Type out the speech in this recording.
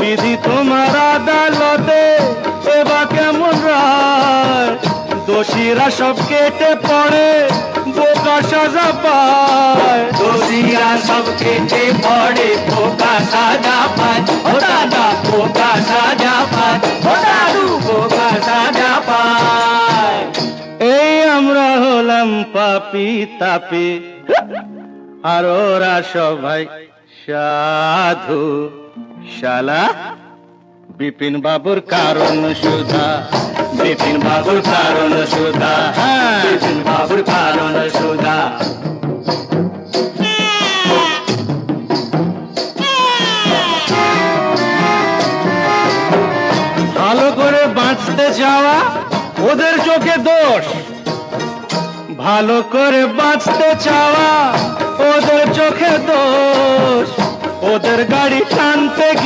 বিধি তোমার আদালতে এবার কেমন রায়? দোষীরা সব কেটে পড়ে, বোকা সাজা পায়। দোষীরা সব কেটে পড়ে, বোকা সাজা পায়। ও দাদা বোকা সাজা পায়, ও দাদু বোকা সাজা পায়। এই আমরা হলাম পাপি তাপি, আর ওরা সবাই সাধু। শালা বিপিন বাবুর কারণ সুধা, বিপিন বাবুর কারণ সুধা, বিপিন বাবুর কারণ সুধা। ভালো করে বাঁচতে যাওয়া ওদের চোখে দোষ, ভালো করে বাঁচতে চাওয়া ওদের চোখে দোষ। ওদের গাড়ি টানতে গিয়ে